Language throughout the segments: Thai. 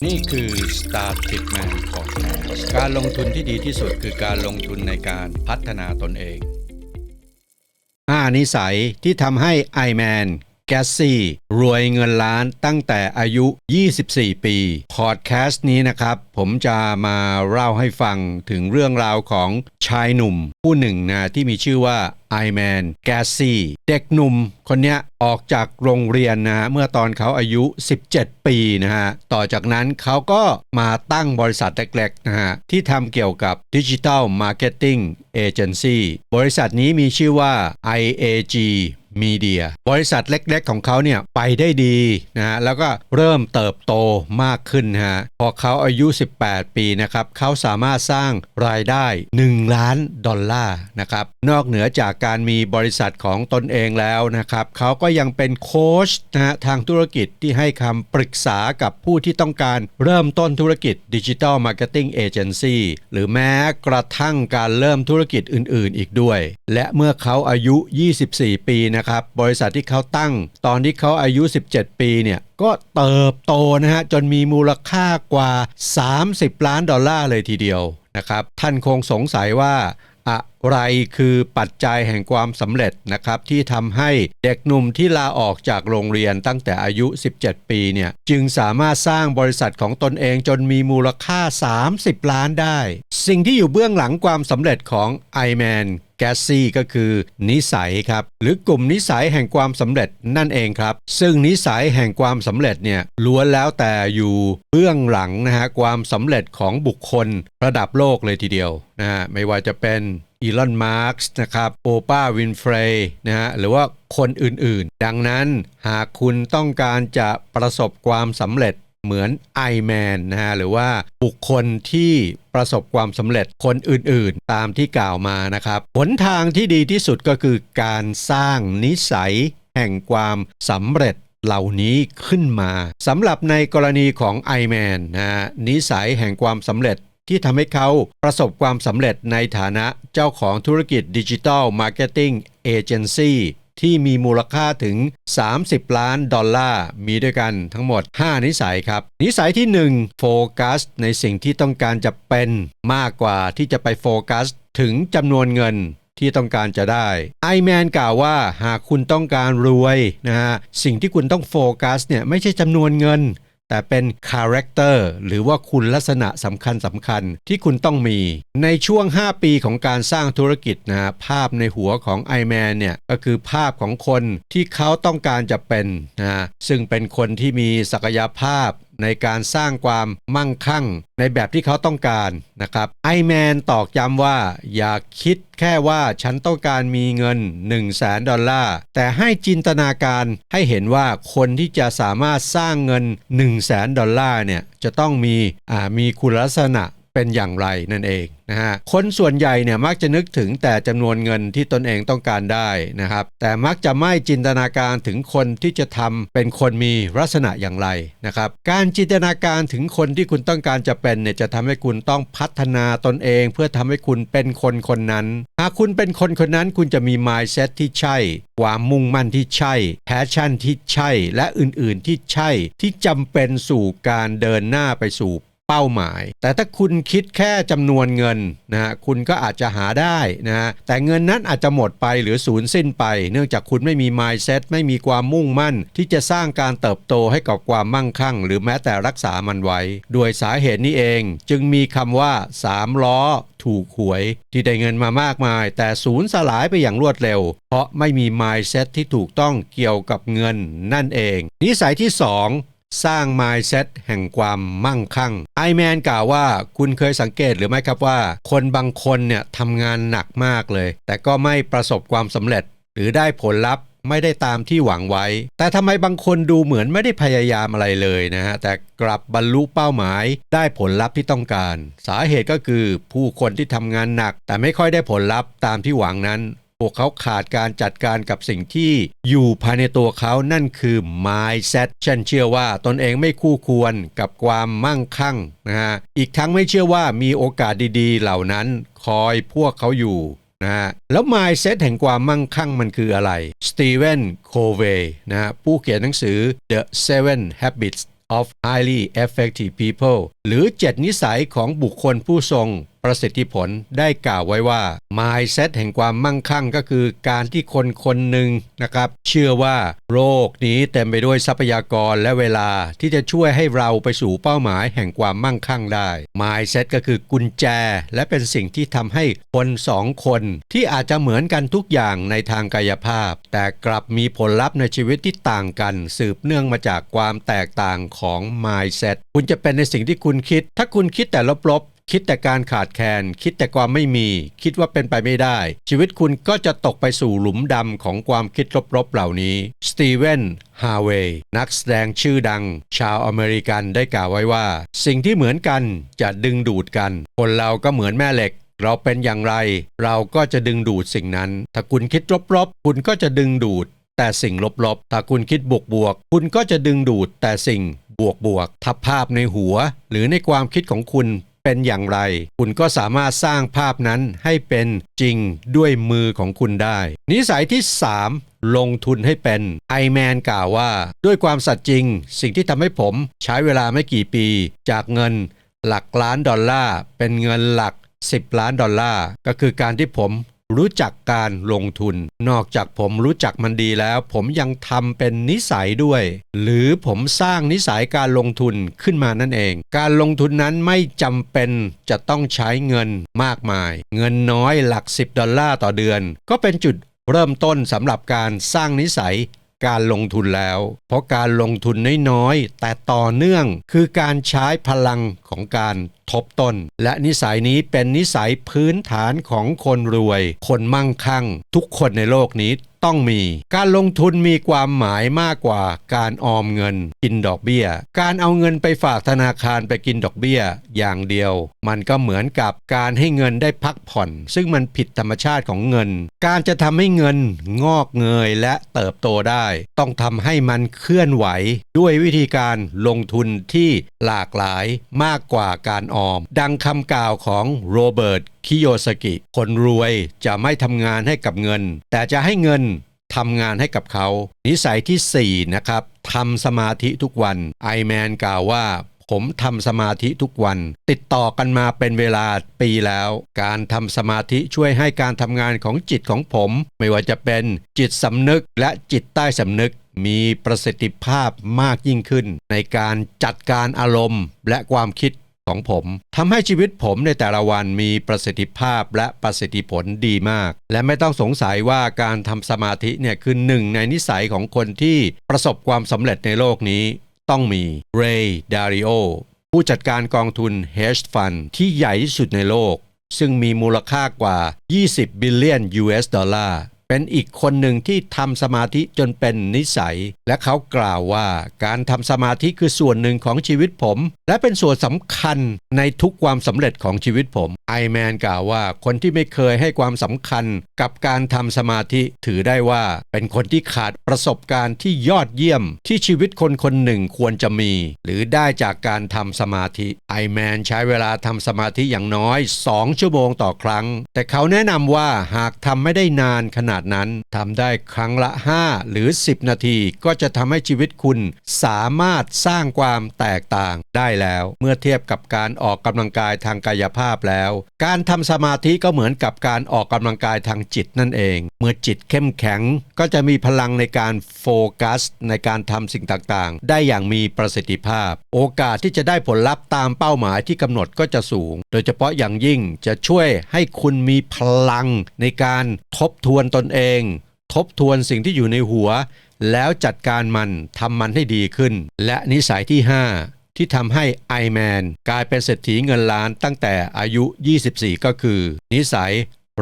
นี่คือ Star Tripman Podcast การลงทุนที่ดีที่สุดคือการลงทุนในการพัฒนาตนเอง5นิสัยที่ทำให้ไอแมนแกสซี่รวยเงินล้านตั้งแต่อายุ24ปีพอดแคสต์นี้นะครับผมจะมาเล่าให้ฟังถึงเรื่องราวของชายหนุ่มผู้หนึ่งนะที่มีชื่อว่าไอแมนแกสซี่เด็กหนุ่มคนนี้ออกจากโรงเรียนนะฮะเมื่อตอนเขาอายุ17ปีนะฮะต่อจากนั้นเขาก็มาตั้งบริษัทเล็กๆนะฮะที่ทำเกี่ยวกับ Digital Marketing Agency บริษัทนี้มีชื่อว่า IAG Media บริษัทเล็กๆของเขาเนี่ยไปได้ดีนะฮะแล้วก็เริ่มเติบโตมากขึ้นนะฮะพอเขาอายุ18ปีนะครับเขาสามารถสร้างรายได้1ล้านดอลลาร์นะครับนอกเหนือจากการมีบริษัทของตนเองแล้วนะครับเขาก็ยังเป็นโค้ชนะฮะทางธุรกิจที่ให้คำปรึกษากับผู้ที่ต้องการเริ่มต้นธุรกิจ Digital Marketing Agency หรือแม้กระทั่งการเริ่มธุรกิจอื่นๆอีกด้วยและเมื่อเขาอายุ24ปีนะครับบริษัทที่เขาตั้งตอนที่เขาอายุ17ปีเนี่ยก็เติบโตนะฮะจนมีมูลค่ากว่า30ล้านดอลลาร์เลยทีเดียวนะครับท่านคงสงสัยว่าอะไรคือปัจจัยแห่งความสำเร็จนะครับที่ทำให้เด็กหนุ่มที่ลาออกจากโรงเรียนตั้งแต่อายุ17ปีเนี่ยจึงสามารถสร้างบริษัทของตนเองจนมีมูลค่า30ล้านได้สิ่งที่อยู่เบื้องหลังความสำเร็จของไอแมนแกสซี่ก็คือนิสัยครับหรือกลุ่มนิสัยแห่งความสำเร็จนั่นเองครับซึ่งนิสัยแห่งความสำเร็จเนี่ยล้วนแล้วแต่อยู่เบื้องหลังนะฮะความสำเร็จของบุคคลระดับโลกเลยทีเดียวนะฮะไม่ว่าจะเป็นอีลอนมาร์กส์นะครับโอปราห์วินเฟรย์นะฮะหรือว่าคนอื่นๆดังนั้นหากคุณต้องการจะประสบความสำเร็จเหมือนไอแมนนะฮะหรือว่าบุคคลที่ประสบความสำเร็จคนอื่นๆตามที่กล่าวมานะครับหนทางที่ดีที่สุดก็คือการสร้างนิสัยแห่งความสำเร็จเหล่านี้ขึ้นมาสำหรับในกรณีของไอแมนนะฮะนิสัยแห่งความสำเร็จที่ทำให้เขาประสบความสำเร็จในฐานะเจ้าของธุรกิจ Digital Marketing Agency ที่มีมูลค่าถึง30ล้านดอลลาร์มีด้วยกันทั้งหมด5นิสัยครับนิสัยที่1โฟกัสในสิ่งที่ต้องการจะเป็นมากกว่าที่จะไปโฟกัสถึงจำนวนเงินที่ต้องการจะได้ไอแมนกล่าวว่าหากคุณต้องการรวยนะฮะสิ่งที่คุณต้องโฟกัสเนี่ยไม่ใช่จำนวนเงินแต่เป็นคาแรคเตอร์หรือว่าคุณลักษณะสำคัญที่คุณต้องมีในช่วง5ปีของการสร้างธุรกิจนะภาพในหัวของไอแมนเนี่ยก็คือภาพของคนที่เขาต้องการจะเป็นนะซึ่งเป็นคนที่มีศักยภาพในการสร้างความมั่งคั่งในแบบที่เขาต้องการนะครับไอแมนตอกย้ำว่าอย่าคิดแค่ว่าฉันต้องการมีเงิน100,000ดอลลาร์แต่ให้จินตนาการให้เห็นว่าคนที่จะสามารถสร้างเงิน100,000ดอลลาร์เนี่ยจะต้องมีคุณลักษณะเป็นอย่างไรนั่นเองนะฮะคนส่วนใหญ่เนี่ยมักจะนึกถึงแต่จำนวนเงินที่ตนเองต้องการได้นะครับแต่มักจะไม่จินตนาการถึงคนที่จะทำเป็นคนมีลักษณะอย่างไรนะครับการจินตนาการถึงคนที่คุณต้องการจะเป็นเนี่ยจะทำให้คุณต้องพัฒนาตนเองเพื่อทำให้คุณเป็นคนคนนั้นหากคุณเป็นคนคนนั้นคุณจะมี mindset ที่ใช่ความมุ่งมั่นที่ใช่ passion ที่ใช่และอื่นๆที่ใช่ที่จำเป็นสู่การเดินหน้าไปสู่เป้าหมายแต่ถ้าคุณคิดแค่จำนวนเงินนะฮะคุณก็อาจจะหาได้นะฮะแต่เงินนั้นอาจจะหมดไปหรือสูญสิ้นไปเนื่องจากคุณไม่มี mindset ไม่มีความมุ่งมั่นที่จะสร้างการเติบโตให้กับความมั่งคั่งหรือแม้แต่รักษามันไว้ด้วยสาเหตุนี้เองจึงมีคำว่า3ล้อถูกหวยที่ได้เงินมามากมายแต่สูญสลายไปอย่างรวดเร็วเพราะไม่มี mindset ที่ถูกต้องเกี่ยวกับเงินนั่นเองนิสัยที่2สร้าง mindset แห่งความมั่งคั่งไอแมนกล่าวว่าคุณเคยสังเกตหรือไม่ครับว่าคนบางคนเนี่ยทำงานหนักมากเลยแต่ก็ไม่ประสบความสำเร็จหรือได้ผลลัพธ์ไม่ได้ตามที่หวังไว้แต่ทำไมบางคนดูเหมือนไม่ได้พยายามอะไรเลยนะฮะแต่กลับบรรลุเป้าหมายได้ผลลัพธ์ที่ต้องการสาเหตุก็คือผู้คนที่ทำงานหนักแต่ไม่ค่อยได้ผลลัพธ์ตามที่หวังนั้นพวกเขาขาดการจัดการกับสิ่งที่อยู่ภายในตัวเขานั่นคือ mindset ฉันเชื่อว่าตนเองไม่คู่ควรกับความมั่งคั่งนะฮะอีกทั้งไม่เชื่อว่ามีโอกาสดีๆเหล่านั้นคอยพวกเขาอยู่นะฮะแล้ว mindset แห่งความมั่งคั่งมันคืออะไรสตีเวนโคเวย์นะฮะผู้เขียนหนังสือ The Seven Habits of Highly Effective People หรือ7นิสัยของบุคคลผู้ทรงประสิทธิผลได้กล่าวไว้ว่า mindset แห่งความมั่งคั่งก็คือการที่คนคนหนึ่งนะครับเชื่อว่าโลกนี้เต็มไปด้วยทรัพยากรและเวลาที่จะช่วยให้เราไปสู่เป้าหมายแห่งความมั่งคั่งได้ mindset ก็คือกุญแจและเป็นสิ่งที่ทำให้คนสองคนที่อาจจะเหมือนกันทุกอย่างในทางกายภาพแต่กลับมีผลลัพธ์ในชีวิตที่ต่างกันสืบเนื่องมาจากความแตกต่างของ mindset คุณจะเป็นในสิ่งที่คุณคิดถ้าคุณคิดแต่ลบคิดแต่การขาดแคลนคิดแต่ความไม่มีคิดว่าเป็นไปไม่ได้ชีวิตคุณก็จะตกไปสู่หลุมดำของความคิดลบๆเหล่านี้สตีเวนฮาร์เวย์นักแสดงชื่อดังชาวอเมริกันได้กล่าวไว้ว่าสิ่งที่เหมือนกันจะดึงดูดกันคนเราก็เหมือนแม่เหล็กเราเป็นอย่างไรเราก็จะดึงดูดสิ่งนั้นถ้าคุณคิดลบๆคุณก็จะดึงดูดแต่สิ่งลบๆถ้าคุณคิดบวกๆคุณก็จะดึงดูดแต่สิ่งบวกๆถ้าภาพในหัวหรือในความคิดของคุณเป็นอย่างไรคุณก็สามารถสร้างภาพนั้นให้เป็นจริงด้วยมือของคุณได้นิสัยที่3ลงทุนให้เป็นไอแมนกล่าวว่าด้วยความสัตย์จริงสิ่งที่ทำให้ผมใช้เวลาไม่กี่ปีจากเงินหลักล้านดอลลาร์เป็นเงินหลัก10ล้านดอลลาร์ก็คือการที่ผมรู้จักการลงทุนนอกจากผมรู้จักมันดีแล้วผมยังทำเป็นนิสัยด้วยหรือผมสร้างนิสัยการลงทุนขึ้นมานั่นเองการลงทุนนั้นไม่จำเป็นจะต้องใช้เงินมากมายเงินน้อยหลัก10ดอลลาร์ต่อเดือนก็เป็นจุดเริ่มต้นสำหรับการสร้างนิสัยการลงทุนแล้วเพราะการลงทุนน้อยๆแต่ต่อเนื่องคือการใช้พลังของการทบต้นและนิสัยนี้เป็นนิสัยพื้นฐานของคนรวยคนมั่งคั่งทุกคนในโลกนี้ต้องมีการลงทุนมีความหมายมากกว่าการออมเงินกินดอกเบี้ยการเอาเงินไปฝากธนาคารไปกินดอกเบี้ยอย่างเดียวมันก็เหมือนกับการให้เงินได้พักผ่อนซึ่งมันผิดธรรมชาติของเงินการจะทำให้เงินงอกเงยและเติบโตได้ต้องทำให้มันเคลื่อนไหวด้วยวิธีการลงทุนที่หลากหลายมากกว่าการออมดังคำกล่าวของโรเบิร์ตคิโยสกิคนรวยจะไม่ทำงานให้กับเงินแต่จะให้เงินทำงานให้กับเขานิสัยที่4นะครับทำสมาธิทุกวันไอแมนกล่าวว่าผมทำสมาธิทุกวันติดต่อกันมาเป็นเวลาปีแล้วการทำสมาธิช่วยให้การทำงานของจิตของผมไม่ว่าจะเป็นจิตสำนึกและจิตใต้สำนึกมีประสิทธิภาพมากยิ่งขึ้นในการจัดการอารมณ์และความคิดของผมทำให้ชีวิตผมในแต่ละวันมีประสิทธิภาพและประสิทธิผลดีมากและไม่ต้องสงสัยว่าการทำสมาธิเนี่ยคือหนึ่งในนิสัยของคนที่ประสบความสำเร็จในโลกนี้ต้องมีเรย์ดาริโอผู้จัดการกองทุน Hedge Fund ที่ใหญ่ที่สุดในโลกซึ่งมีมูลค่ากว่า20 บิลเลียน US ดอลลาร์เป็นอีกคนหนึ่งที่ทำสมาธิจนเป็นนิสัยและเขากล่าวว่าการทำสมาธิคือส่วนหนึ่งของชีวิตผมและเป็นส่วนสำคัญในทุกความสำเร็จของชีวิตผมไอแมนกล่าวว่าคนที่ไม่เคยให้ความสำคัญกับการทำสมาธิถือได้ว่าเป็นคนที่ขาดประสบการณ์ที่ยอดเยี่ยมที่ชีวิตคนคนหนึ่งควรจะมีหรือได้จากการทำสมาธิไอแมนใช้เวลาทำสมาธิอย่างน้อย2ชั่วโมงต่อครั้งแต่เขาแนะนำว่าหากทำไม่ได้นานขนาดนั้นทำได้ครั้งละ5หรือ10นาทีก็จะทำให้ชีวิตคุณสามารถสร้างความแตกต่างได้แล้วเมื่อเทียบกับการออกกำลังกายทางกายภาพแล้วการทำสมาธิก็เหมือนกับการออกกำลังกายทางจิตนั่นเองเมื่อจิตเข้มแข็งก็จะมีพลังในการโฟกัสในการทำสิ่งต่างๆได้อย่างมีประสิทธิภาพโอกาสที่จะได้ผลลัพธ์ตามเป้าหมายที่กำหนดก็จะสูงโดยเฉพาะอย่างยิ่งจะช่วยให้คุณมีพลังในการทบทวนตนเองทบทวนสิ่งที่อยู่ในหัวแล้วจัดการมันทำมันให้ดีขึ้นและนิสัยที่5ที่ทำให้ไอแมนกลายเป็นเศรษฐีเงินล้านตั้งแต่อายุ24ก็คือนิสัย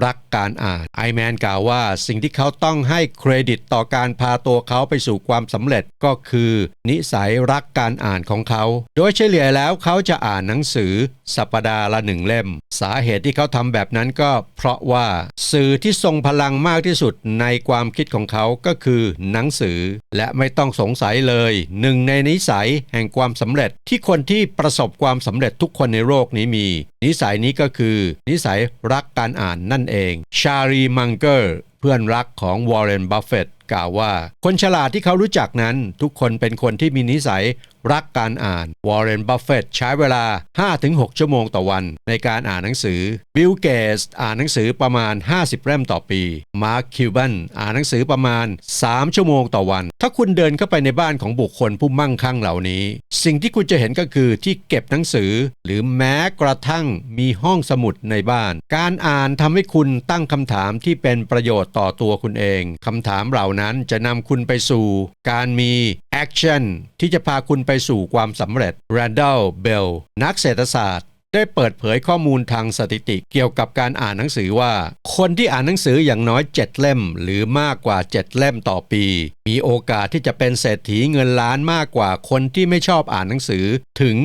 รักการอ่านไอแมนกล่าวว่าสิ่งที่เขาต้องให้เครดิตต่อการพาตัวเขาไปสู่ความสำเร็จก็คือนิสัยรักการอ่านของเขาโดยเฉลี่ยแล้วเขาจะอ่านหนังสือสัปดาห์ละ1เล่มสาเหตุที่เขาทำแบบนั้นก็เพราะว่าสื่อที่ทรงพลังมากที่สุดในความคิดของเขาก็คือหนังสือและไม่ต้องสงสัยเลยหนึ่งในนิสัยแห่งความสำเร็จที่คนที่ประสบความสำเร็จทุกคนในโลกนี้มีนิสัยนี้ก็คือนิสัยรักการอ่านนั่นเองชารีมังเกอร์เพื่อนรักของวอร์เรน บัฟเฟตต์ กล่าวว่าคนฉลาดที่เขารู้จักนั้นทุกคนเป็นคนที่มีนิสัยรักการอ่านวอร์เรน บัฟเฟตต์ใช้เวลา 5-6 ชั่วโมงต่อวันในการอ่านหนังสือบิล เกตส์อ่านหนังสือประมาณ50เล่มต่อปีมาร์ค คิวบันอ่านหนังสือประมาณ3ชั่วโมงต่อวันถ้าคุณเดินเข้าไปในบ้านของบุคคลผู้มั่งคั่งเหล่านี้สิ่งที่คุณจะเห็นก็คือที่เก็บหนังสือหรือแม้กระทั่งมีห้องสมุดในบ้านการอ่านทำให้คุณตั้งคำถามที่เป็นประโยชน์ต่อตัวคุณเองคำถามเหล่านั้นจะนำคุณไปสู่การมีแอคชั่นที่จะพาคุณไปสู่ความสำเร็จแรนดัล เบลนักเศรษฐศาสตร์ได้เปิดเผยข้อมูลทางสถิติเกี่ยวกับการอ่านหนังสือว่าคนที่อ่านหนังสืออย่างน้อย7เล่มหรือมากกว่า7เล่มต่อปีมีโอกาสที่จะเป็นเศรษฐีเงินล้านมากกว่าคนที่ไม่ชอบอ่านหนังสือถึง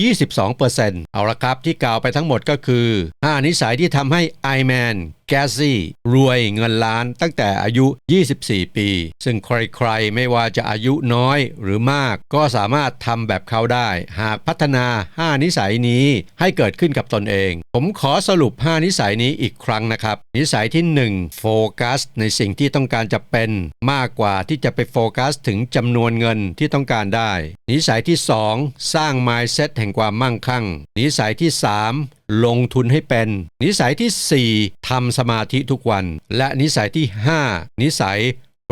122% เอาละครับที่กล่าวไปทั้งหมดก็คือ5นิสัยที่ทำให้ไอแมนแกสซี่รวยเงินล้านตั้งแต่อายุ24ปีซึ่งใครๆไม่ว่าจะอายุน้อยหรือมากก็สามารถทำแบบเขาได้หากพัฒนา5นิสัยนี้ให้เกิดขึ้นกับตนเองผมขอสรุป5นิสัยนี้อีกครั้งนะครับนิสัยที่1โฟกัสในสิ่งที่ต้องการจะเป็นมากกว่าที่จะไปโฟกัสถึงจำนวนเงินที่ต้องการได้นิสัยที่2สร้าง mindset แห่งความมั่งคั่งนิสัยที่3ลงทุนให้เป็นนิสัยที่4ทำสมาธิทุกวันและนิสัยที่5นิสัย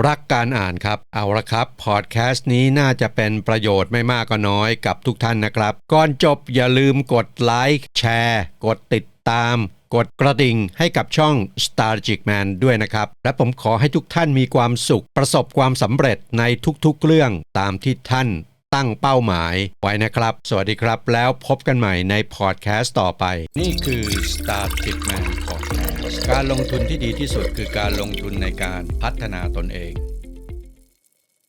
รักการอ่านครับเอาละครับพอดแคสต์นี้น่าจะเป็นประโยชน์ไม่มากก็น้อยกับทุกท่านนะครับก่อนจบอย่าลืมกดไลค์แชร์กดติดตามกดกระดิ่งให้กับช่อง Strategic Man ด้วยนะครับและผมขอให้ทุกท่านมีความสุขประสบความสำเร็จในทุกๆเรื่องตามที่ท่านตั้งเป้าหมายไว้นะครับสวัสดีครับแล้วพบกันใหม่ในพอดแคสต์ต่อไปนี่คือ Strategic Man Podcast การลงทุนที่ดีที่สุดคือการลงทุนในการพัฒนาตนเอง